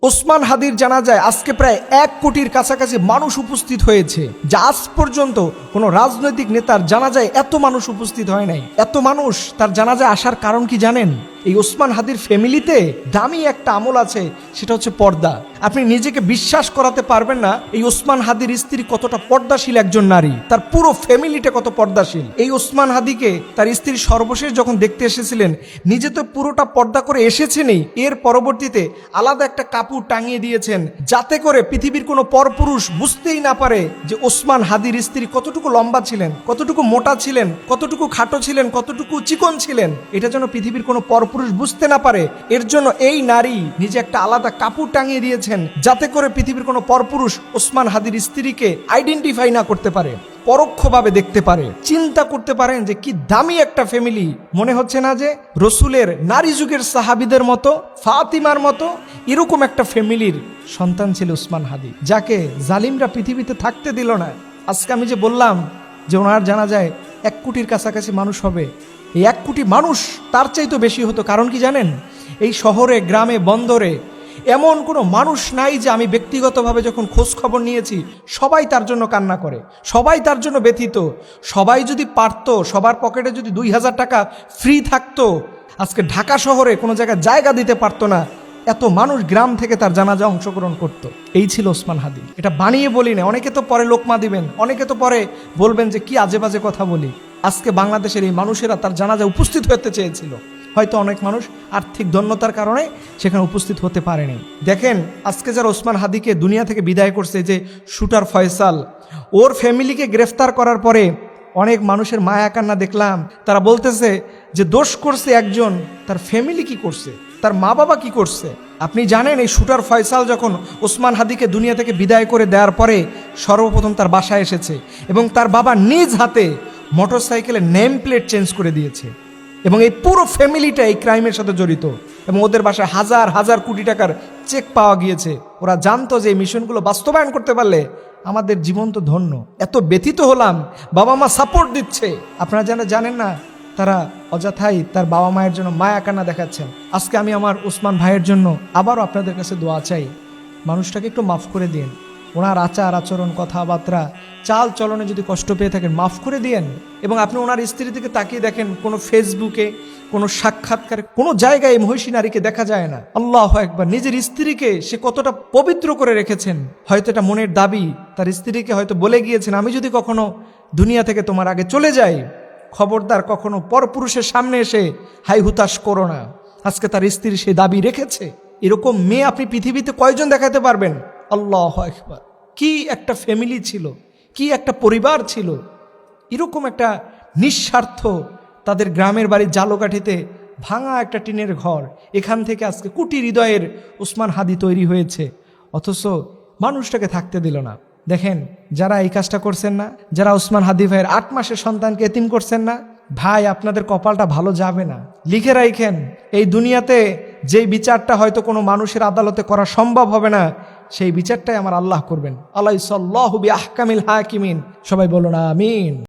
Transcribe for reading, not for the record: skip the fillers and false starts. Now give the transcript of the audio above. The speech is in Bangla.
ওসমান হাদির জানাজায় আজকে প্রায় 1 কোটির কাছাকাছি মানুষ উপস্থিত হয়েছে, যা আজ পর্যন্ত কোনো রাজনৈতিক নেতার জানাজায় এত মানুষ উপস্থিত হয় নাই। এত মানুষ তার জানাজায় আসার কারণ কি জানেন? এই ওসমান হাদির ফ্যামিলিতে দামি একটা আমল আছে, সেটা হচ্ছে পর্দা। আপনি নিজেকে বিশ্বাস করাতে পারবেন না এই ওসমান হাদির স্ত্রী কতটা পর্দাশীল একজন নারী, তার পুরো ফ্যামিলিটা কত পর্দাশীল। এই ওসমান হাদিকে তার স্ত্রী সর্বশেষ যখন দেখতে এসেছিলেন, নিজে তো পুরোটা পর্দা করে এসেছেনই, এর পরবর্তীতে আলাদা একটা কাপড় টাঙিয়ে দিয়েছেন, যাতে করে পৃথিবীর কোনো পরপুরুষ বুঝতেই না পারে যে ওসমান হাদির স্ত্রী কতটুকু লম্বা ছিলেন, কতটুকু মোটা ছিলেন, কতটুকু খাটো ছিলেন, কতটুকু চিকন ছিলেন। এটা যেন পৃথিবীর কোনো পরপুরুষ বুঝতে না পারে, এর জন্য এই নারী নিজে একটা আলাদা কাপড় টাঙিয়ে দিয়েছেন, যাতে করে পৃথিবীর কোনো পরপুরুষ ওসমান হাদির স্ত্রীকে আইডেন্টিফাই না করতে পারে, পরোক্ষভাবে দেখতে পারে। চিন্তা করতে পারেন যে কি দামি একটা ফ্যামিলি। মনে হচ্ছে না যে রসুলের নারী যুগের সাহাবীদের মতো, ফাতিমার মতো এরকম একটা ফ্যামিলির সন্তান ছিল ওসমান হাদি, যাকে জালিমরা পৃথিবীতে থাকতে দিল না। আজকে আমি যে বললাম যে ওনার জানা যায় 1 কোটির কাছাকাছি মানুষ হবে, এই 1 কোটি মানুষ তার চাইতে বেশি হতো। কারণ কি জানেন? এই শহরে, গ্রামে, বন্দরে এমন কোনো মানুষ নাই যে আমি ব্যক্তিগতভাবে যখন খোঁজ খবর নিয়েছি সবাই তার জন্য কান্না করে, সবাই তার জন্য ব্যথিত। সবাই যদি পারতো, সবার পকেটে যদি 2000 টাকা ফ্রি থাকতো, আজকে ঢাকা শহরে কোনো জায়গায় জায়গা দিতে পারতো না, এত মানুষ গ্রাম থেকে তার জানাজা অংশগ্রহণ করত। এই ছিল ওসমান হাদি। এটা বানিয়ে বলি না, অনেকে তো পরে লোকমা দিবেন, অনেকে তো পরে বলবেন যে কি আজে বাজে কথা বলি। আজকে বাংলাদেশের এই মানুষেরা তার জানাজা উপস্থিত হতে চেয়েছিল, হয়তো অনেক মানুষ আর্থিক দন্যতার কারণে সেখানে উপস্থিত হতে পারেনি। দেখেন আজকে যারা ওসমান হাদিকে দুনিয়া থেকে বিদায় করছে, যে শুটার ফয়সাল, ওর ফ্যামিলিকে গ্রেফতার করার পরে অনেক মানুষের মায়া কান্না দেখলাম। তারা বলতেছে যে দোষ করছে একজন, তার ফ্যামিলি কি করছে, তার মা বাবা কি করছে। আপনি জানেন এই শুটার ফয়সাল যখন ওসমান হাদিকে দুনিয়া থেকে বিদায় করে দেওয়ার পরে সর্বপ্রথম তার বাসায় এসেছে এবং তার বাবা নিজ হাতে মোটরসাইকেলের নেম প্লেট চেঞ্জ করে দিয়েছে, এবং এই পুরো ফ্যামিলিটা এই ক্রাইমের সাথে জড়িত, এবং ওদের বাসায় হাজার হাজার কোটি টাকার চেক পাওয়া গিয়েছে। ওরা জানতো যে এই মিশনগুলো বাস্তবায়ন করতে পারলে আমাদের জীবন তো ধন্য। এত ব্যথিত হলাম, বাবা মা সাপোর্ট দিচ্ছে, আপনারা জানেন না তারা অযথাই তার বাবা মায়ের জন্য মায়া কান্না দেখাচ্ছেন। আজকে আমি আমার ওসমান ভাইয়ের জন্য আবারও আপনাদের কাছে দোয়া চাই, মানুষটাকে একটু মাফ করে দিন। ওনার আচার আচরণ, কথাবার্তা, চাল চলনে যদি কষ্ট পেয়ে থাকেন মাফ করে দিয়েন। এবং আপনি ওনার স্ত্রী থেকে তাকিয়ে দেখেন, কোনো ফেসবুকে, কোনো সাক্ষাৎকারে, কোনো জায়গায় মহিষী নারীকে দেখা যায় না। আল্লাহু আকবার, নিজের স্ত্রীকে সে কতটা পবিত্র করে রেখেছেন। হয়তো এটা মনের দাবি, তার স্ত্রীকে হয়তো বলে গিয়েছেন আমি যদি কখনো দুনিয়া থেকে তোমার আগে চলে যাই, খবরদার কখনো পরপুরুষের সামনে এসে হাই হুতাশ করো না। আজকে তার স্ত্রী সে দাবি রেখেছে। এরকম মেয়ে আপনি পৃথিবীতে কয়জন দেখাতে পারবেন? আল্লাহু আকবার, কি একটা ফ্যামিলি ছিল, কি একটা পরিবার ছিল। এরকম একটা নিঃস্বার্থ, তাদের গ্রামের বাড়ির জালোকাঠিতে ভাঙা একটা টিনের ঘর, এখান থেকে আজকে কোটি হৃদয়ের ওসমান হাদি তৈরি হয়েছে, অথচ মানুষটাকে থাকতে দিল না। দেখেন যারা এই কাজটা করছেন না, যারা ওসমান হাদি ভাইয়ের 8 মাসের সন্তানকে এতিম করছেন না, ভাই আপনাদের কপালটা ভালো যাবে না। লিখে রাখেন, এই দুনিয়াতে যেই বিচারটা হয়তো কোনো মানুষের আদালতে করা সম্ভব হবে না, সেই বিচারটাই আমার আল্লাহ করবেন। আলাইসাল্লাহু বিআহকামিল হাকিমিন। সবাই বলুন আমিন।